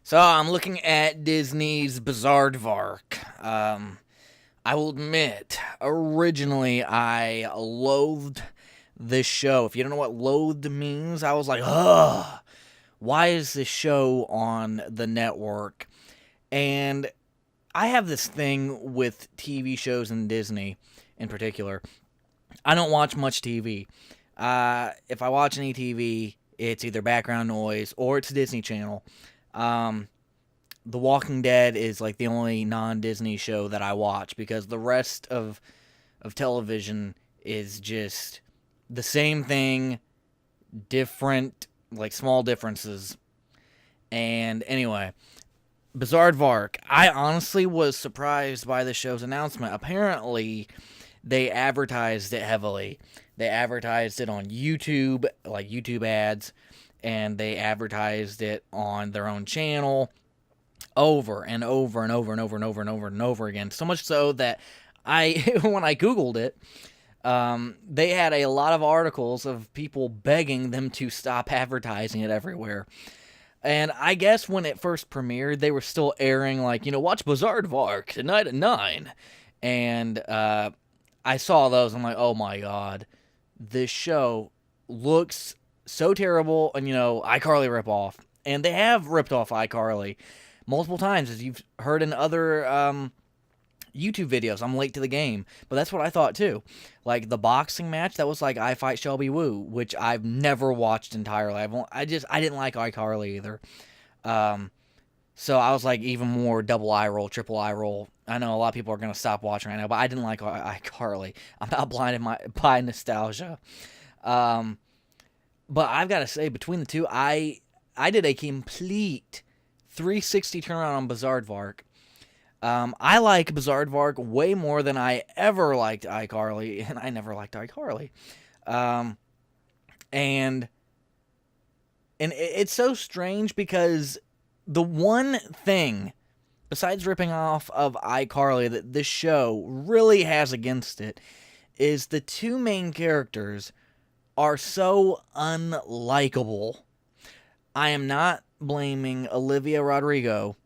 So I'm looking at Disney's Bizaardvark. I will admit, originally I loathed this show. If you don't know what loathed means, I was like, ugh, why is this show on the network? And I have this thing with TV shows and Disney in particular. I don't watch much TV. If I watch any TV, it's either background noise or it's Disney Channel. Um, The Walking Dead is like the only non-Disney show that I watch because the rest of television is just the same thing, different, like small differences. And anyway, Bizaardvark. I honestly was surprised by the show's announcement. Apparently, they advertised it heavily. They advertised it on YouTube, like YouTube ads, and they advertised it on their own channel over and over and over and over and over and over and over again. So much so that when I Googled it, they had a lot of articles of people begging them to stop advertising it everywhere. And I guess when it first premiered, they were still airing, like, watch Bizaardvark tonight at 9. And I saw those. I'm like, oh my god, this show looks so terrible. And, iCarly ripoff. And they have ripped off iCarly multiple times, as you've heard in other YouTube videos. I'm late to the game, but that's what I thought too. Like the boxing match, that was like I Fight Shelby Woo, which I've never watched entirely. I didn't like iCarly either. So I was like even more double eye roll, triple eye roll. I know a lot of people are gonna stop watching right now, but I didn't like iCarly. I'm not blinded by nostalgia. But I've got to say, between the two, I did a complete 360 turnaround on Bizaardvark. I like Bizaardvark way more than I ever liked iCarly, and I never liked iCarly. And it's so strange because the one thing, besides ripping off of iCarly, that this show really has against it is the two main characters are so unlikable. I am not blaming Olivia Rodrigo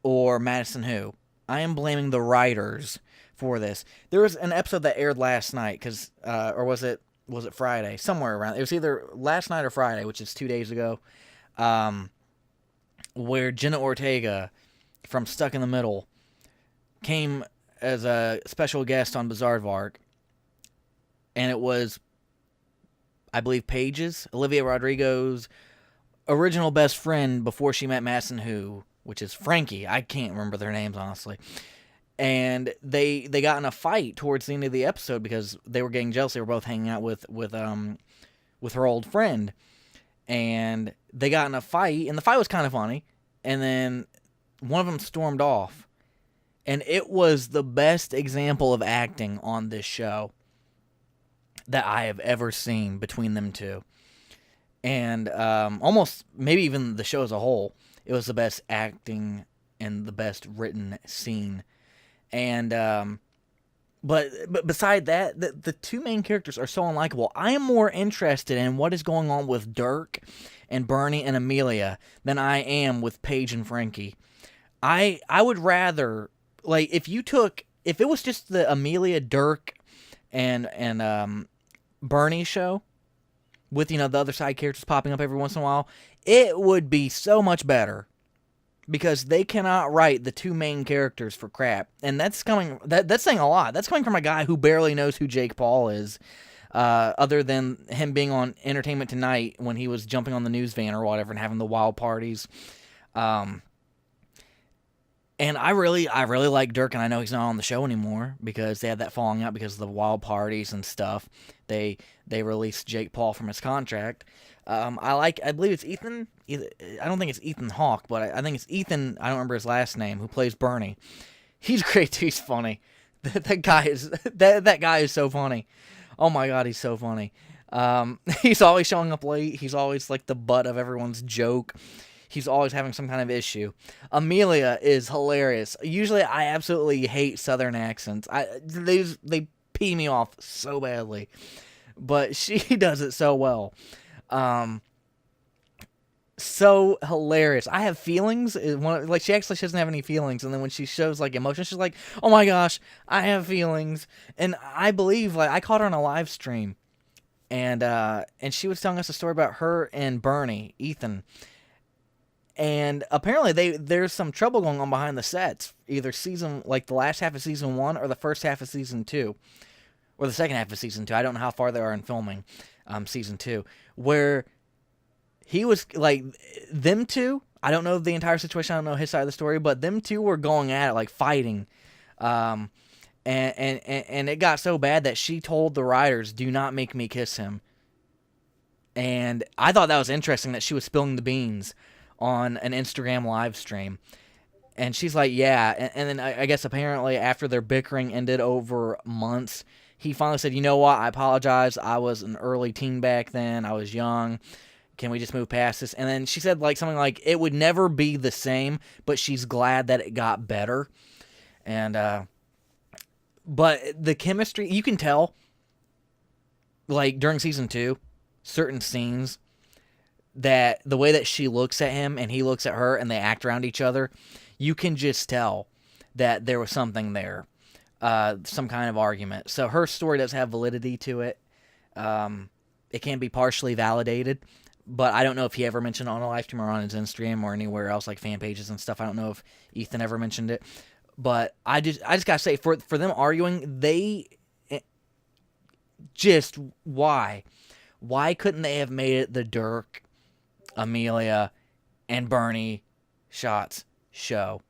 or Madison Who. I am blaming the writers for this. There was an episode that aired last night, or was it Friday? Somewhere around. It was either last night or Friday, which is 2 days ago, where Jenna Ortega from Stuck in the Middle came as a special guest on Bizaardvark, and it was, I believe, Olivia Rodrigo's original best friend before she met Madison Who, which is Frankie. I can't remember their names, honestly. And they got in a fight towards the end of the episode because they were getting jealous. They were both hanging out with her old friend. And they got in a fight, and the fight was kind of funny. And then one of them stormed off. And it was the best example of acting on this show that I have ever seen between them two. And almost, maybe even the show as a whole, it was the best acting and the best written scene. And but beside that, the two main characters are so unlikable. I am more interested in what is going on with Dirk and Bernie and Amelia than I am with Paige and Frankie. I would rather, like, if it was just the Amelia, Dirk, and Bernie show, with, the other side characters popping up every once in a while, it would be so much better. Because they cannot write the two main characters for crap. And that's saying a lot. That's coming from a guy who barely knows who Jake Paul is, other than him being on Entertainment Tonight when he was jumping on the news van or whatever and having the wild parties. And I really like Dirk, and I know he's not on the show anymore because they had that falling out because of the wild parties and stuff. They released Jake Paul from his contract. I believe it's Ethan. I don't think it's Ethan Hawke, but I think it's Ethan. I don't remember his last name. Who plays Bernie? He's great too. He's funny. That guy is so funny. Oh my god, he's so funny. He's always showing up late. He's always like the butt of everyone's joke. He's always having some kind of issue. Amelia is hilarious. Usually, I absolutely hate Southern accents. They pee me off so badly, but she does it so well. so hilarious. I have feelings. Like, she actually doesn't have any feelings, and then when she shows like emotion, she's like, "Oh my gosh, I have feelings." And I believe, like, I caught her on a live stream, and she was telling us a story about her and Bernie, Ethan, and apparently there's some trouble going on behind the sets, either like the last half of season 1 or the first half of season 2, or the second half of season 2. I don't know how far they are in filming season 2, where he was like, them two, I don't know the entire situation, I don't know his side of the story, but them two were going at it, like fighting. And it got so bad that she told the writers, "Do not make me kiss him." And I thought that was interesting that she was spilling the beans on an Instagram live stream. And she's like, yeah. And then I guess apparently after their bickering ended over months, he finally said, "You know what? I apologize. I was an early teen back then. I was young. Can we just move past this?" And then she said like something like, it would never be the same, but she's glad that it got better. And but the chemistry, you can tell, like during season 2, certain scenes, that the way that she looks at him and he looks at her and they act around each other, you can just tell that there was something there, some kind of argument. So her story does have validity to it. It can be partially validated, but I don't know if he ever mentioned it on a live stream or on his Instagram or anywhere else, like fan pages and stuff. I don't know if Ethan ever mentioned it, but I just gotta say, for them arguing, they just, why couldn't they have made it the Dirk, Amelia, and Bernie Schatz show?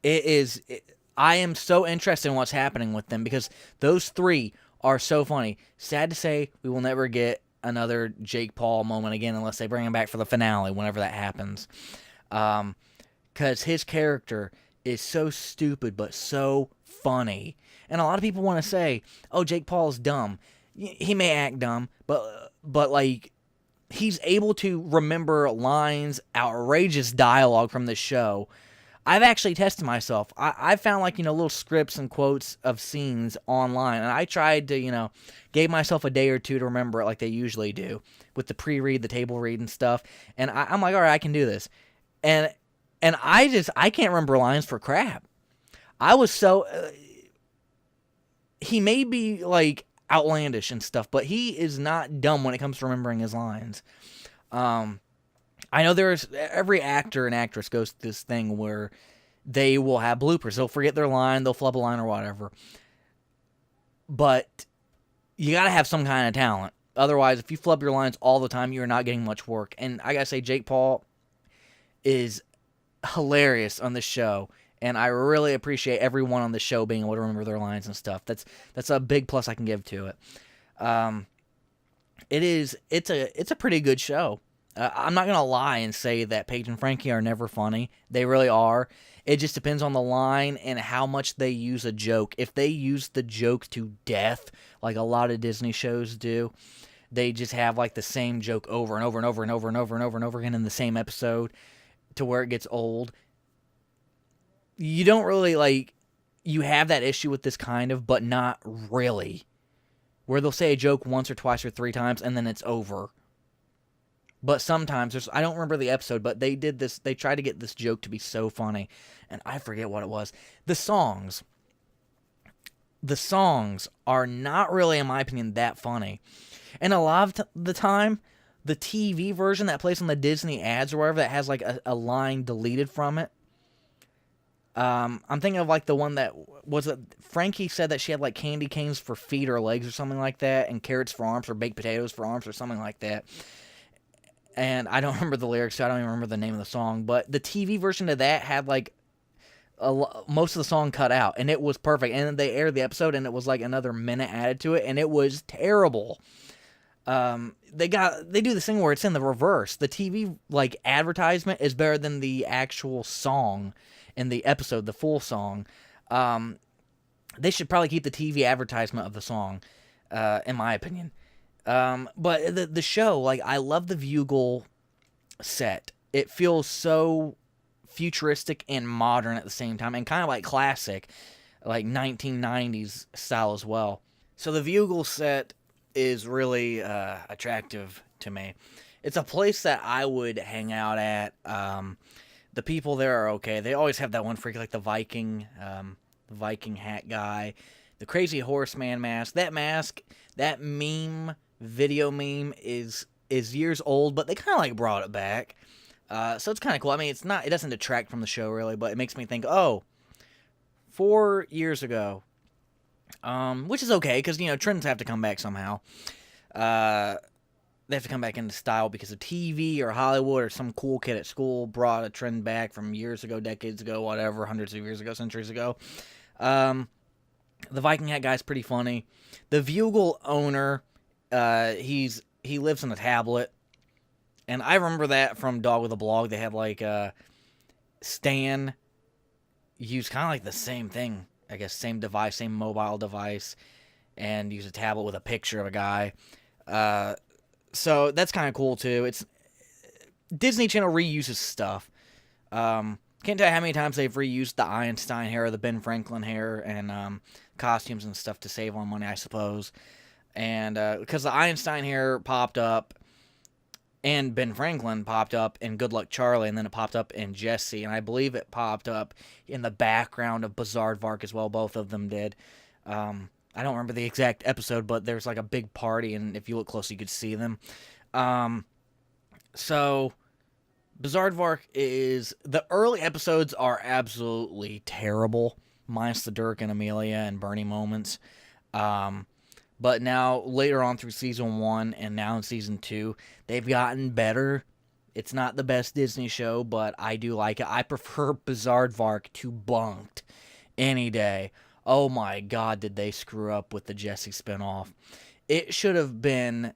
I am so interested in what's happening with them, because those three are so funny. Sad to say, we will never get another Jake Paul moment again unless they bring him back for the finale, whenever that happens. Because his character is so stupid but so funny. And a lot of people want to say, "Oh, Jake Paul is dumb." He may act dumb, but like, he's able to remember lines, outrageous dialogue from the show. I've actually tested myself. I found, like, little scripts and quotes of scenes online, and I tried to, gave myself a day or two to remember it like they usually do, with the pre-read, the table read and stuff. And I'm like, all right, I can do this. And I can't remember lines for crap. I was so... he may be, like, outlandish and stuff, but he is not dumb when it comes to remembering his lines. I know every actor and actress goes through this thing where they will have bloopers. They'll forget their line, they'll flub a line or whatever. But you gotta have some kind of talent. Otherwise, if you flub your lines all the time, you're not getting much work. And I gotta say, Jake Paul is hilarious on this show, and I really appreciate everyone on the show being able to remember their lines and stuff. That's a big plus I can give to it. It's a pretty good show. I'm not gonna lie and say that Paige and Frankie are never funny. They really are. It just depends on the line and how much they use a joke. If they use the joke to death, like a lot of Disney shows do, they just have like the same joke over and over and over and over and over and over and over again in the same episode to where it gets old. You don't really you have that issue with this kind of, but not really. Where they'll say a joke once or twice or 3 times and then it's over. But sometimes, I don't remember the episode, but they did this, they tried to get this joke to be so funny, and I forget what it was. The songs are not really, in my opinion, that funny. And a lot of the time, the TV version that plays on the Disney ads or whatever that has like a line deleted from it, I'm thinking of like the one that, was it Frankie said that she had like candy canes for feet or legs or something like that, and carrots for arms or baked potatoes for arms or something like that. And I don't remember the lyrics, so I don't even remember the name of the song. But the TV version of that had like most of the song cut out, and it was perfect. And then they aired the episode, and it was like another minute added to it, and it was terrible. They do this thing where it's in the reverse. The TV like advertisement is better than the actual song in the episode, the full song. They should probably keep the TV advertisement of the song, in my opinion. But the show, like, I love the Bugle set. It feels so futuristic and modern at the same time, and kind of like classic, like 1990s style as well. So the Bugle set is really attractive to me. it's a place that I would hang out at. The people there are okay. They always have that one freak like the Viking hat guy, the crazy horseman mask. That mask, that video meme is years old, but they kind of like brought it back. So it's kind of cool. I mean, it doesn't detract from the show really, but it makes me think, oh, 4 years ago, which is okay because trends have to come back somehow. They have to come back into style because of TV or Hollywood or some cool kid at school brought a trend back from years ago, decades ago, whatever, hundreds of years ago, centuries ago. The Viking hat guy's pretty funny. The Bugle owner, he lives in a tablet, and I remember that from Dog with a Blog. They had like Stan used kind of like the same thing, I guess, same device, same mobile device, and use a tablet with a picture of a guy. So that's kind of cool too. It's Disney Channel reuses stuff. Can't tell you how many times they've reused the Einstein hair or the Ben Franklin hair and costumes and stuff to save on money, I suppose. And because the Einstein hair popped up and Ben Franklin popped up in Good Luck Charlie, and then it popped up in Jessie, and I believe it popped up in the background of Bizaardvark as well. Both of them did. I don't remember the exact episode, but there's like a big party, and if you look close, you could see them. So Bizaardvark the early episodes are absolutely terrible, minus the Dirk and Amelia and Bernie moments. But now, later on through Season 1 and now in Season 2, they've gotten better. It's not the best Disney show, but I do like it. I prefer Bizaardvark to Bunked any day. Oh my god, did they screw up with the Jessie spinoff. It should have been...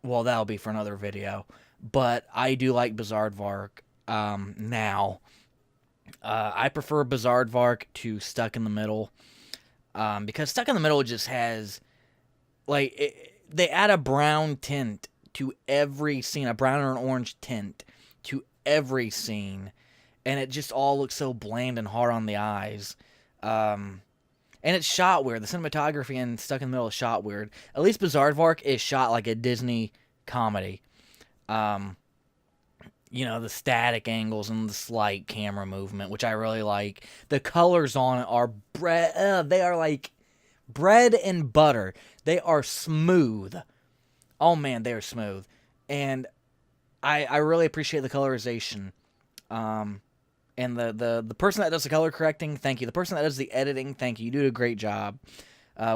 Well, that'll be for another video. But I do like Bizaardvark now. I prefer Bizaardvark to Stuck in the Middle. Because Stuck in the Middle just has... they add a brown tint to every scene. A brown or an orange tint to every scene. And it just all looks so bland and hard on the eyes. And it's shot weird. The cinematography in Stuck in the Middle is shot weird. At least Bizaardvark is shot like a Disney comedy. The static angles and the slight camera movement, which I really like. The colors on it are they are like bread and butter. They are smooth. Oh man, they are smooth. And I really appreciate the colorization. And the person that does the color correcting, thank you. The person that does the editing, thank you. You do a great job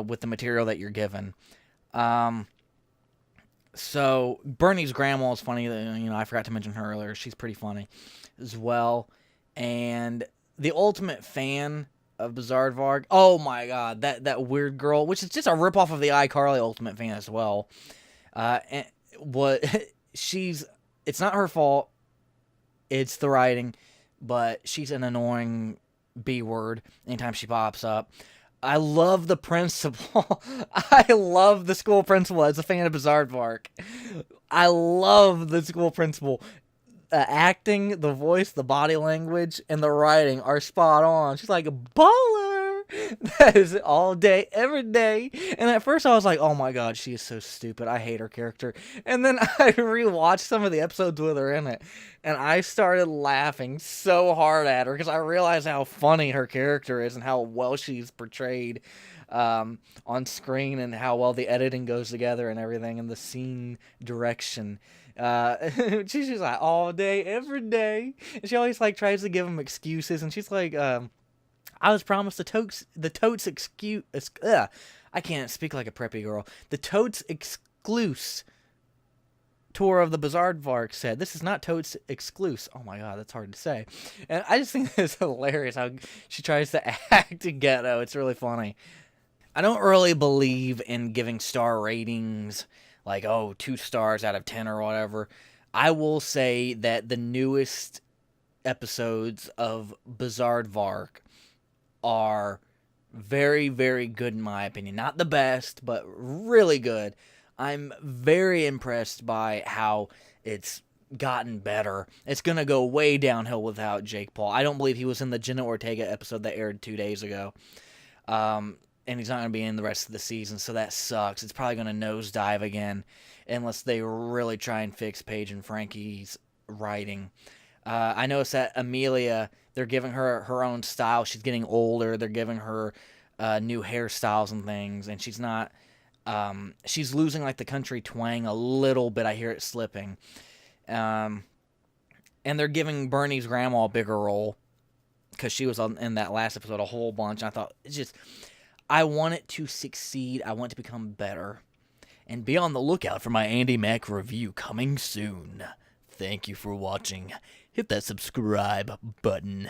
with the material that you're given. So Bernie's grandma is funny. I forgot to mention her earlier. She's pretty funny as well. And the ultimate fan of Bizaardvark, oh my god, that weird girl, which is just a ripoff of the iCarly ultimate fan as well. And it's not her fault. It's the writing. But she's an annoying B-word anytime she pops up. I love the principal. I love the school principal as a fan of Bizaardvark. I love the school principal. Acting, the voice, the body language, and the writing are spot on. She's like, baller! That is all day, every day. And at first I was like, oh my god, she is so stupid. I hate her character. And then I rewatched some of the episodes with her in it. And I started laughing so hard at her because I realized how funny her character is and how well she's portrayed on screen and how well the editing goes together and everything and the scene direction. She's like all day, every day. And she always like tries to give him excuses. And she's like, I was promised the totes excuse. I can't speak like a preppy girl. The totes exclusive tour of the Bizaardvark said, this is not totes exclusive. Oh my god, that's hard to say. And I just think it's hilarious how she tries to act ghetto. It's really funny. I don't really believe in giving star ratings like, 2 stars out of 10 or whatever. I will say that the newest episodes of Bizaardvark are very, very good in my opinion. Not the best, but really good. I'm very impressed by how it's gotten better. It's going to go way downhill without Jake Paul. I don't believe he was in the Jenna Ortega episode that aired 2 days ago. And and he's not going to be in the rest of the season, so that sucks. It's probably going to nosedive again unless they really try and fix Paige and Frankie's writing. I noticed that Amelia, they're giving her her own style. She's getting older. They're giving her new hairstyles and things, and she's not. She's losing like the country twang a little bit. I hear it slipping. And they're giving Bernie's grandma a bigger role because she was in that last episode a whole bunch. And I thought, it's just, I want it to succeed. I want it to become better. And be on the lookout for my Andy Mack review coming soon. Thank you for watching. Hit that subscribe button.